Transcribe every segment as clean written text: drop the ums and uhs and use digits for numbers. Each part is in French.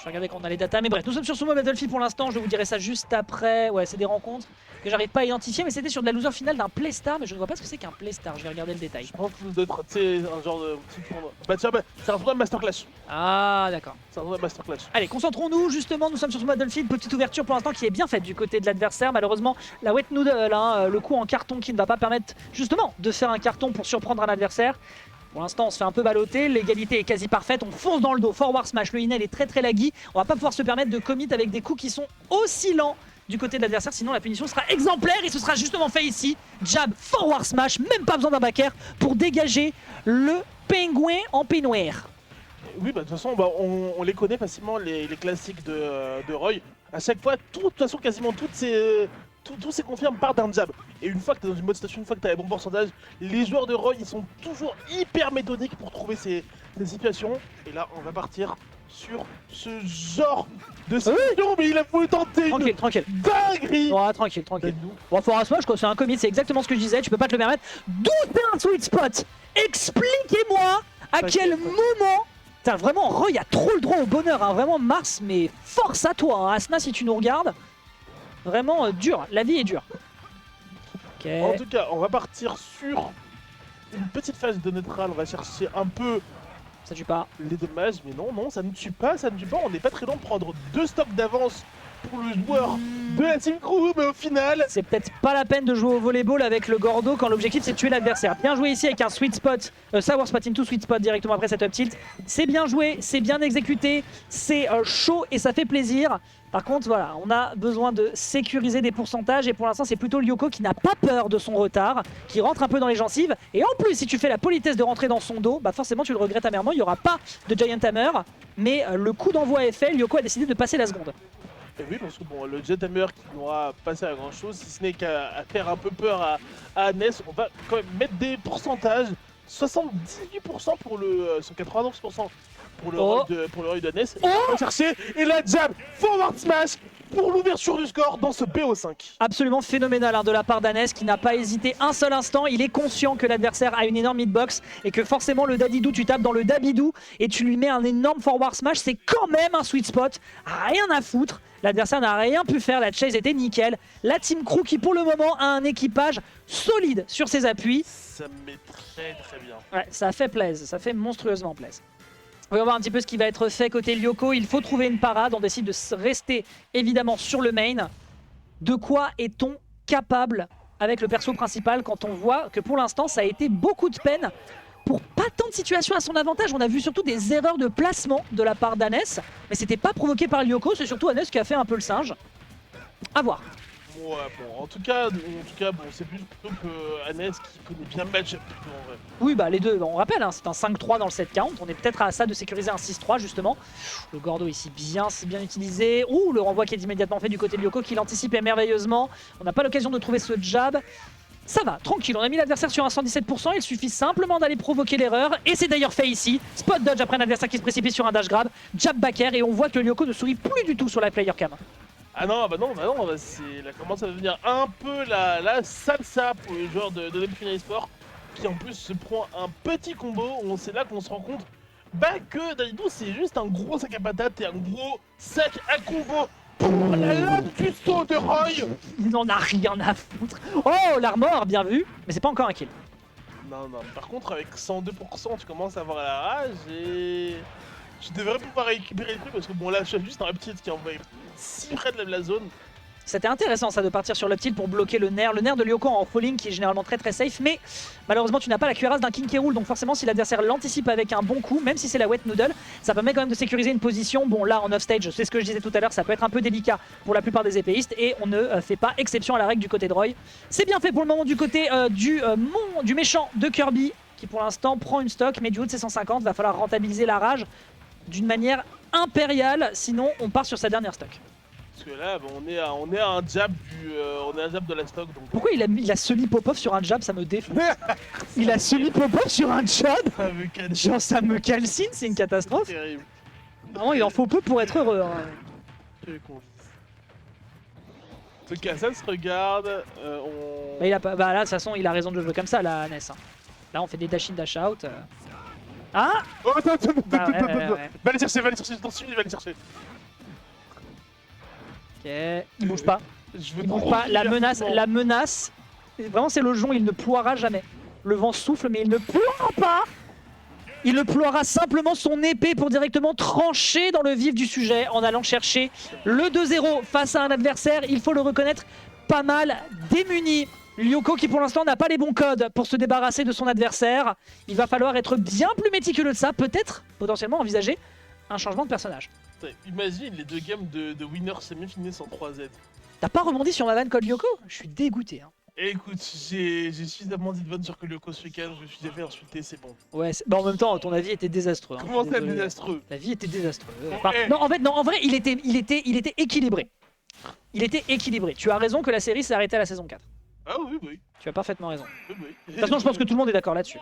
vais regarder quand on a les datas. Mais bref, nous sommes sur Sumo Battlefield pour l'instant. Je vous dirai ça juste après. Ouais, c'est des rencontres que j'arrive pas à identifier. Mais c'était sur de la loser finale d'un Playstar. Mais je ne vois pas ce que c'est qu'un Playstar. Je vais regarder le détail. Je pense que ça doit être, tu sais, un genre de petit tournoi. Bah tiens, c'est un tournoi de Masterclass. Ah, d'accord. C'est un tournoi de Masterclass. Allez, concentrons-nous justement, nous sommes sur ce Battlefield, petite ouverture pour l'instant qui est bien faite du côté de l'adversaire. Malheureusement, la Wet Noodle, hein, le coup en carton qui ne va pas permettre justement de faire un carton pour surprendre un adversaire. Pour l'instant, on se fait un peu balloter, l'égalité est quasi parfaite, on fonce dans le dos, forward smash, le Inel est très très laggy. On va pas pouvoir se permettre de commit avec des coups qui sont aussi lents du côté de l'adversaire, sinon la punition sera exemplaire et ce sera justement fait ici. Jab, forward smash, même pas besoin d'un back air pour dégager le pingouin en peignoir. Oui, bah de toute façon, bah, on les connaît facilement, les classiques de Roy. À chaque fois, de toute façon, quasiment tous ces confirmes partent d'un jab. Et une fois que tu es dans une mode station, une fois que tu as les bons pourcentages, les joueurs de Roy, ils sont toujours hyper méthodiques pour trouver ces situations. Et là, on va partir sur ce genre de situation, mais il a voulu tenter Tranquille, tranquille. dinguerie. Ouais, tranquille, tranquille. Bon, forward smash, quoi, c'est un commit, c'est exactement ce que je disais, tu peux pas te le permettre. D'où t'es un sweet spot? Expliquez-moi à quel moment. Putain, vraiment, Roy a trop le droit au bonheur, hein. Vraiment, Mars, mais force à toi, hein. Asna, si tu nous regardes. Vraiment dur, la vie est dure. Ok. En tout cas, on va partir sur une petite phase de neutral, on va chercher un peu Ça tue pas. les dommages, mais non, ça ne tue pas, ça ne tue pas, on n'est pas très loin de prendre 2 stocks d'avance pour le joueur de la Team Crew, mais au final... C'est peut-être pas la peine de jouer au volleyball avec le Gordo quand l'objectif c'est de tuer l'adversaire. Bien joué ici avec un sweet spot, Sour Spot into sweet spot directement après cette up tilt. C'est bien joué, c'est bien exécuté, c'est chaud et ça fait plaisir. Par contre, voilà, on a besoin de sécuriser des pourcentages et pour l'instant, c'est plutôt Lyoko qui n'a pas peur de son retard, qui rentre un peu dans les gencives. Et en plus, si tu fais la politesse de rentrer dans son dos, bah forcément, tu le regrettes amèrement. Il n'y aura pas de Giant Hammer, mais le coup d'envoi est fait. Lyoko a décidé de passer la seconde. Et oui, parce que bon, le Jet Hammer qui n'aura pas à grand chose, si ce n'est qu'à faire un peu peur à Ness, on va quand même mettre des pourcentages. 78% pour le... sur 92% pour le Roy de Ness. On va chercher, et la jab, forward smash pour l'ouverture du score dans ce BO5. Absolument phénoménal hein, de la part d'Anes qui n'a pas hésité un seul instant. Il est conscient que l'adversaire a une énorme hitbox et que forcément le dadidou, tu tapes dans le dabidou et tu lui mets un énorme forward smash. C'est quand même un sweet spot, rien à foutre. L'adversaire n'a rien pu faire, la chase était nickel. La Team Crew qui pour le moment a un équipage solide sur ses appuis. Ça me met très bien. Ouais, ça fait plaisir, ça fait monstrueusement plaisir. On va voir un petit peu ce qui va être fait côté Lyoko. Il faut trouver une parade. On décide de rester évidemment sur le main. De quoi est-on capable avec le perso principal quand on voit que pour l'instant ça a été beaucoup de peine pour pas tant de situations à son avantage. On a vu surtout des erreurs de placement de la part d'Anes. Mais c'était pas provoqué par Lyoko, c'est surtout Anes qui a fait un peu le singe. À voir. Ouais, bon, en tout cas bon, c'est plus plutôt que Anes qui connaît bien le match plutôt en vrai. Oui, bah les deux, on rappelle, hein, c'est un 5-3 dans le 7-40. On est peut-être à ça de sécuriser un 6-3 justement. Le Gordo ici bien utilisé. Ouh, le renvoi qui est immédiatement fait du côté de Lyoko qui l'anticipait merveilleusement. On n'a pas l'occasion de trouver ce jab. Ça va, tranquille, on a mis l'adversaire sur un 117%, il suffit simplement d'aller provoquer l'erreur, et c'est d'ailleurs fait ici. Spot dodge après un adversaire qui se précipite sur un dash grab, jab back air, et on voit que Lyoko ne sourit plus du tout sur la player cam. Ah non, bah là commence à devenir un peu la salsa pour les joueurs de Neptune eSport, qui en plus se prend un petit combo, où c'est là qu'on se rend compte que Dadidou c'est juste un gros sac à patates et un gros sac à combo pour la lame du saut de Roy. Il n'en a rien à foutre. Oh, l'armor, bien vu, mais c'est pas encore un kill. Non, par contre avec 102% tu commences à avoir la rage et... Je devrais pouvoir récupérer le truc parce que bon là je suis juste un petit qui envoie si près de la zone. C'était intéressant ça de partir sur l'uptilt pour bloquer le nerf de Lyoko en falling qui est généralement très safe, mais malheureusement tu n'as pas la cuirasse d'un King K. Rool, donc forcément si l'adversaire l'anticipe avec un bon coup, même si c'est la Wet Noodle, ça permet quand même de sécuriser une position. Bon là en offstage, c'est ce que je disais tout à l'heure, ça peut être un peu délicat pour la plupart des épéistes et on ne fait pas exception à la règle du côté de Roy. C'est bien fait pour le moment du côté du méchant de Kirby qui pour l'instant prend une stock, mais du haut de ses 150, va falloir rentabiliser la rage d'une manière impériale, sinon on part sur sa dernière stock. Parce que là, bon, on est à un jab de la stock. Donc... Pourquoi il a semi-pop-off sur un jab, ça me défonce. Il a semi-pop-off sur un jab. Genre ça me calcine, c'est une catastrophe. Terrible. Vraiment, il en faut peu pour être heureux. Hein. En tout cas, ça se regarde. Bah, là, de toute façon, il a raison de jouer comme ça, la Ness. Hein. Là, on fait des dash in, dash out. Ah Oh, attends, ouais. Va aller chercher, attention, il va aller chercher. Ok, il bouge pas. Je veux Il bouge trop pas. La divertissement. menace. Vraiment, c'est le jonc, il ne ploiera jamais. Le vent souffle, mais il ne ploiera pas. Il déploiera simplement son épée pour directement trancher dans le vif du sujet en allant chercher le 2-0 face à un adversaire, il faut le reconnaître, pas mal démuni. Lyoko qui pour l'instant n'a pas les bons codes pour se débarrasser de son adversaire. Il va falloir être bien plus méticuleux de ça, peut-être, potentiellement envisager un changement de personnage. Imagine les deux games de winner semi finissent en 3Z. T'as pas rebondi sur ma vanne code Lyoko? Je suis dégoûté. Hein. Écoute, j'ai suffisamment dit de bonnes sur Lyoko ce week-end, je me suis déjà fait insulter, c'est bon. Ouais, bah en même temps, ton avis était désastreux. Hein. Comment Je suis ça, désolé. désastreux? La vie était désastreuse. Bon, Enfin, eh. non, en vrai, il était équilibré. Il était équilibré. Tu as raison que la série s'est arrêtée à la saison 4. Ah oui, oui, Tu as parfaitement raison. oui, oui. De toute façon, je pense que tout le monde est d'accord là-dessus.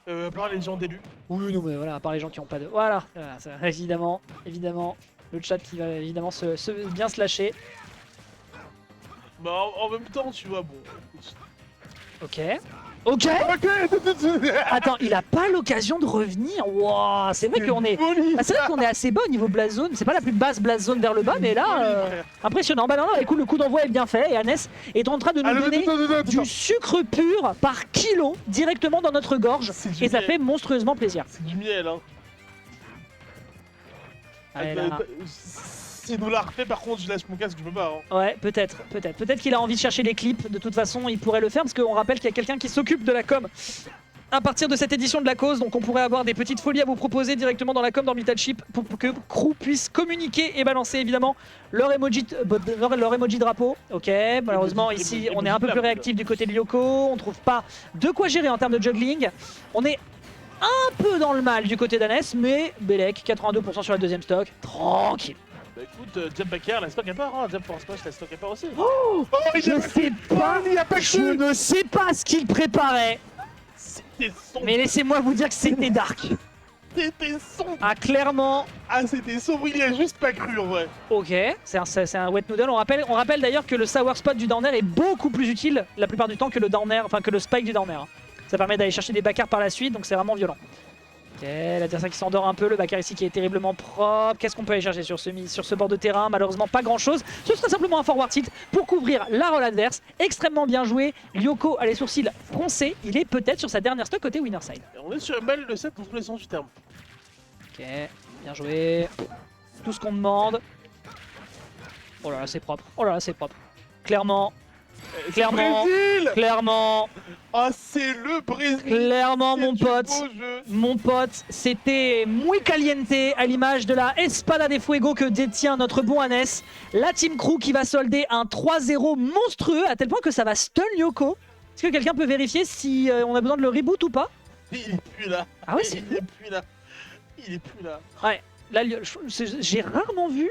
À part les gens d'élus. Oui, non, mais voilà, à part les gens qui n'ont pas de... Voilà, ça, évidemment, le chat qui va évidemment bien se lâcher. Bah en même temps, tu vois, bon. écoute. Ok. Ok. Attends, il a pas l'occasion de revenir. Wow, c'est vrai qu'on est... Ah, c'est vrai qu'on est assez bas au niveau blast zone. C'est pas la plus basse blast zone vers le bas, mais là, impressionnant. Bah non, écoute, le coup d'envoi est bien fait et Hannes est en train de nous donner du sucre pur par kilo directement dans notre gorge. C'est du Et ça miel. fait monstrueusement plaisir. C'est du miel, hein. Allez, là. Si nous la refait, par contre, je lâche mon casque, je me barre. Hein. Ouais, peut-être. Peut-être qu'il a envie de chercher les clips. De toute façon, il pourrait le faire parce qu'on rappelle qu'il y a quelqu'un qui s'occupe de la com à partir de cette édition de la cause. Donc on pourrait avoir des petites folies à vous proposer directement dans la com d'Orbital Ship pour que Crew puisse communiquer et balancer évidemment leur emoji drapeau. Ok, malheureusement ici on est un peu plus réactif du côté de Lyoko. On trouve pas de quoi gérer en termes de juggling. On est un peu dans le mal du côté d'Hannes, mais Belek, 82% sur la deuxième stock. Tranquille. Bah écoute, Jump Backer, la stock à part, hein. Jump for Smash, la stock à part aussi. Oh, il je a- sais pas, il a pas je cru. ne sais pas ce qu'il préparait, C'était sombre. mais laissez-moi vous dire que c'était dark. C'était sombre. Ah, clairement, Ah, c'était sombre, il y a juste pas cru en vrai. ok, c'est un wet noodle. On rappelle d'ailleurs que le sour spot du down air est beaucoup plus utile la plupart du temps que le down air, enfin que le spike du down air. Ça permet d'aller chercher des backers par la suite, donc c'est vraiment violent. Ok, l'adversaire qui s'endort un peu, le backer ici qui est terriblement propre. Qu'est-ce qu'on peut aller chercher sur ce bord de terrain? Malheureusement pas grand chose. Ce serait simplement un forward tilt pour couvrir la roll adverse. Extrêmement bien joué. Lyoko a les sourcils froncés. Il est peut-être sur sa dernière stock côté winner side. Et on est sur un bel le 7 dans tous les sens du terme. Ok, bien joué. Tout ce qu'on demande. Oh là là, c'est propre. Oh là là, c'est propre. Clairement, C'est Clairement. Brésil. clairement, Ah, c'est le Brésil. clairement, C'est mon du pote. beau jeu. Mon pote, c'était muy caliente à l'image de la Espada de Fuego que détient notre bon Hannes. La Team Crew qui va solder un 3-0 monstrueux à tel point que ça va stun Lyoko. Est-ce que quelqu'un peut vérifier si on a besoin de le reboot ou pas? Il est plus là. Ah ouais, c'est Il est plus là. Il est plus là. Ouais, là, j'ai rarement vu